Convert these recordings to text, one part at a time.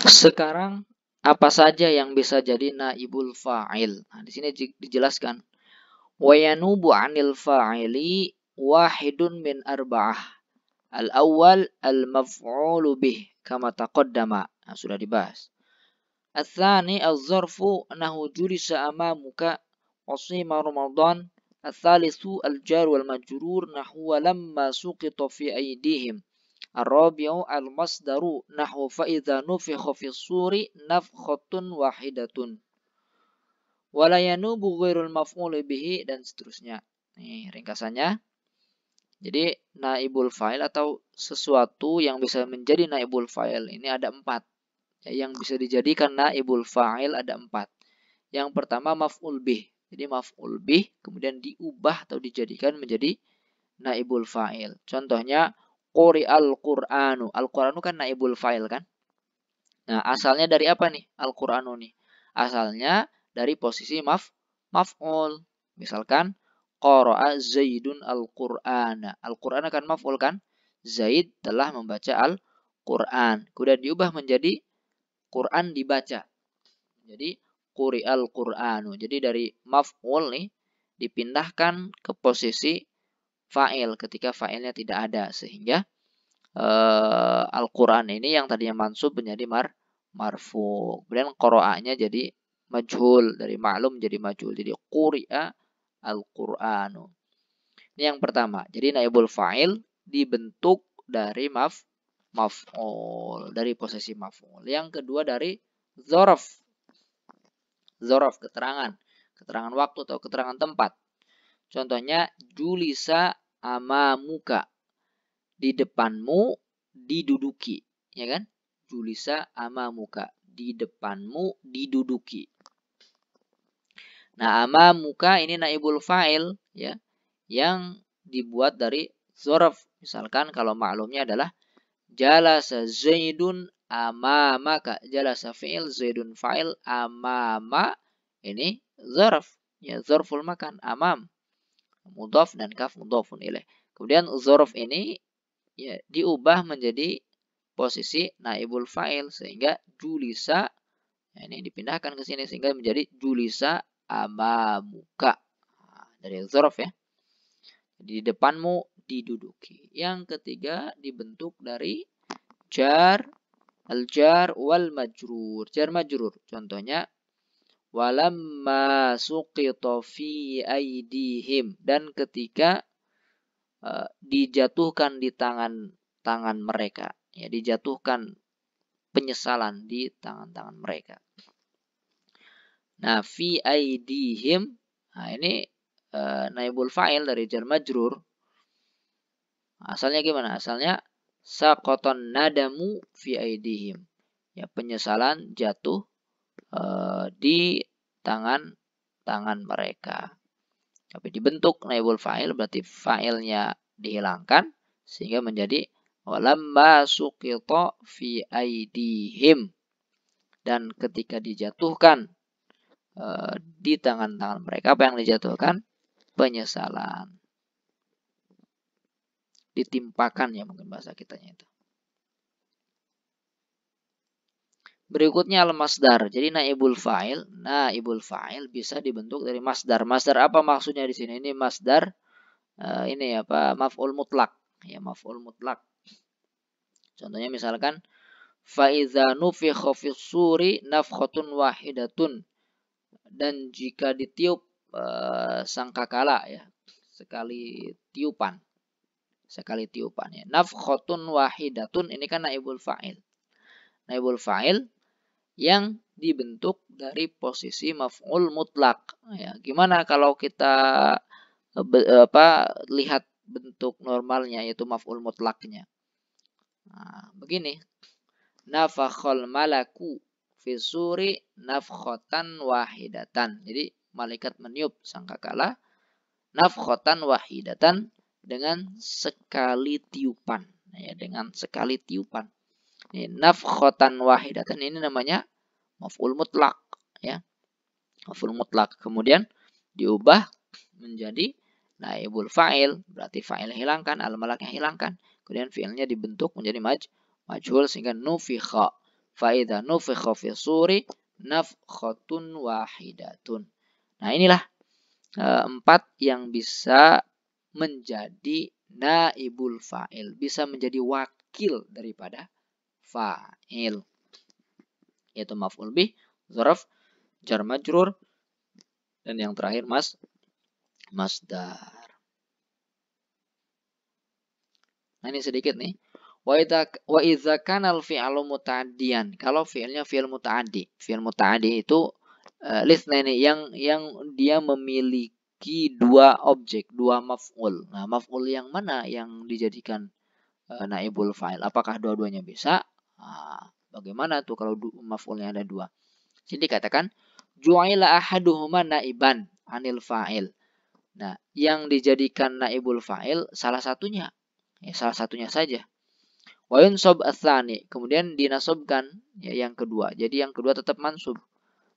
Sekarang apa saja yang bisa jadi naibul fa'il? Nah, di sini dijelaskan. Wa yanubu 'anil fa'ili wahidun min arba'ah. Al-awwal al-maf'ulu bih kama taqaddama. Nah, sudah dibahas. Al-thani al-zarfu annahu julisa amamuka wasima Ramadan. Al-thalithu al-jar wal majrur nahwa lamma suqita fi aydihim. Ar-rabi'u al-masdaru nahwu fa idza nufikha fis suri nafkhatun wahidatun. Wala yanubu ghairul maf'ul bihi dan seterusnya. Nih ringkasannya. Jadi naibul fa'il atau sesuatu yang bisa menjadi naibul fa'il ini ada 4. Ya, yang bisa dijadikan naibul fa'il ada 4. Yang pertama maf'ul bih. Jadi maf'ul bih kemudian diubah atau dijadikan menjadi naibul fa'il. Contohnya quri'al Qur'anu. Al-Qur'anu kan naibul fa'il kan? Nah, asalnya dari apa nih Al-Qur'anu nih? Asalnya dari posisi maf'ul. Misalkan qara'a Zaidun al-Qur'ana. Al-Qur'ana kan maf'ul kan? Zaid telah membaca Al-Qur'an. Kemudian diubah menjadi Qur'an dibaca. Jadi quri'al Qur'anu. Jadi dari maf'ul nih dipindahkan ke posisi fa'il ketika fa'ilnya tidak ada sehingga Al-Quran ini yang tadinya mansub menjadi marfu. Kemudian qira'ahnya jadi majhul, dari ma'lum jadi majhul. Jadi quri'a Al-Qur'anu. Ini yang pertama. Jadi naibul fa'il dibentuk dari maf'ul, dari posisi maf'ul. Yang kedua dari dzaraf. Dzaraf keterangan waktu atau keterangan tempat. Contohnya julisa amamuka. Di depanmu diduduki, ya kan? Julisa amamuka, di depanmu diduduki. Nah, amamuka ini naibul fa'il ya, yang dibuat dari dzaraf. Misalkan kalau maklumnya adalah jalasa Zaidun amamaka. Jalasa fi'il, Zaidun fa'il, amama ini dzaraf. Ya, dzarful makan, amam. Mudhaf dan kaf mudhafun ilaih. Kemudian dzaraf ini ya diubah menjadi posisi naibul fa'il sehingga julisa ya, ini dipindahkan ke sini sehingga menjadi julisa amamuka. Nah, dari dzaraf ya. Di depanmu diduduki. Yang ketiga dibentuk dari jar, al-jar wal majrur. Jar majrur. Contohnya walamma suqita fi aidihim, dan ketika dijatuhkan di tangan mereka, ya dijatuhkan penyesalan di tangan-tangan mereka. Nah, fi aidihim, nah ini naibul fa'il dari jar majrur. Asalnya gimana? Asalnya saqatan nadamu fi aidihim. Ya, penyesalan jatuh di tangan mereka. Tapi dibentuk naibul fa'il berarti fa'ilnya dihilangkan sehingga menjadi walamma suqita fi aidihim, dan ketika dijatuhkan di tangan-tangan mereka, apa yang dijatuhkan? Penyesalan. Ditimpakan ya mungkin bahasa kitanya itu. Berikutnya al-masdar. Jadi naibul fa'il bisa dibentuk dari masdar. Masdar apa maksudnya di sini? Ini masdar ini apa? Maf'ul mutlak. Ya, maf'ul mutlak. Contohnya misalkan fa iza nufikha fis suri nafkhatun wahidatun. Dan jika ditiup sangkakala ya, sekali tiupan ya. Nafkhatun wahidatun ini kan naibul fa'il. Naibul fa'il yang dibentuk dari posisi maf'ul mutlak. Ya, gimana kalau kita lihat bentuk normalnya yaitu maf'ul mutlaknya. Nah, begini. Nafakhal malaku fi suri nafkhatan wahidatan. Jadi malaikat meniup sangkakala nafkhatan wahidatan dengan sekali tiupan. Ya, dengan sekali tiupan. Ini nafkhatan wahidatan ini namanya maf'ul mutlak ya. Maf'ul mutlak kemudian diubah menjadi naibul fa'il, berarti fa'il hilangkan, al-malaknya hilangkan. Kemudian fi'ilnya dibentuk menjadi majhul sehingga nufikha fa idza nufikha fi suri nafkhatun wahidatun. Nah, inilah 4 yang bisa menjadi naibul fa'il, bisa menjadi wakil daripada fa'il, yaitu maf'ul bih, dzaraf, jar majrur, dan yang terakhir masdar. Nah, ini sedikit nih. Wa idza kana al-fi'lu muta'addiyan. Kalau fi'ilnya fi'il muta'addi. Fi'il muta'addi itu litsnaini yang dia memiliki dua objek, dua maf'ul. Nah, maf'ul yang mana yang dijadikan naibul fa'il? Apakah dua-duanya bisa? Nah, bagaimana tuh kalau maf'ulnya ada dua? Jadi katakan ju'ila ahaduhuma naiban anil fa'il. Nah, yang dijadikan naibul fa'il salah satunya. Ya, salah satunya saja. Wa yunsab ats-tsani, kemudian dinasobkan ya yang kedua. Jadi yang kedua tetap mansub.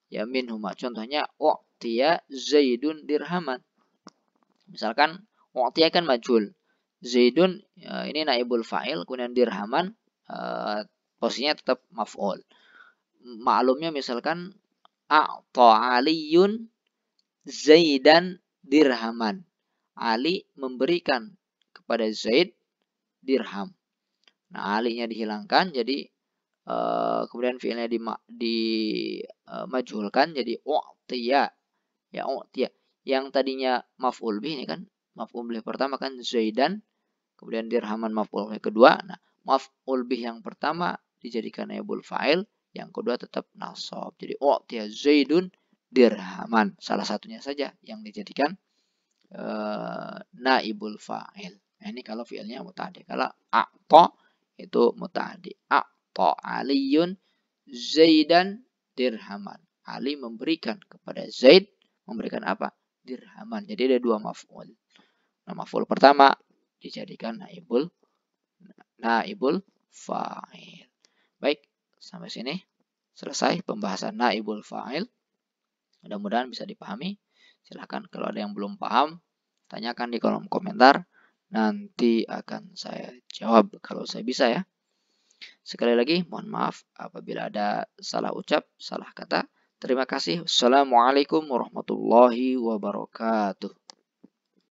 Ya minhuma. Contohnya u'tiya Zaidun dirhaman. Misalkan u'tiya kan majhul. Zaidun ini naibul fa'il, kemudian dirhaman posisinya tetap maf'ul. Maklumnya misalkan a'ta Aliyun Zaidan dirhaman. Ali memberikan kepada Zaid dirham. Nah, alinya dihilangkan jadi kemudian fiilnya majhulkan jadi u'tiya. Ya u'tiya. Yang tadinya maf'ul bih ini kan maf'ul bih pertama kan Zaidan, kemudian dirhaman maf'ul bih kedua. Nah, maf'ul bih yang pertama dijadikan naibul fa'il, yang kedua tetap nasab. Jadi u'tiya Zaidun dirhaman. Salah satunya saja yang dijadikan naibul fa'il. Nah, ini kalau fiilnya muta'addi. Kalau a'ta itu muta'addi. A'ta Aliyun Zaidan dirhaman. Ali memberikan kepada Zaid, memberikan apa? Dirhaman. Jadi ada dua maf'ul. Nah, maf'ul pertama dijadikan naibul fa'il. Baik, sampai sini selesai pembahasan naibul fa'il. Mudah-mudahan bisa dipahami. Silahkan kalau ada yang belum paham, tanyakan di kolom komentar. Nanti akan saya jawab kalau saya bisa ya. Sekali lagi, mohon maaf apabila ada salah ucap, salah kata. Terima kasih. Wassalamualaikum warahmatullahi wabarakatuh.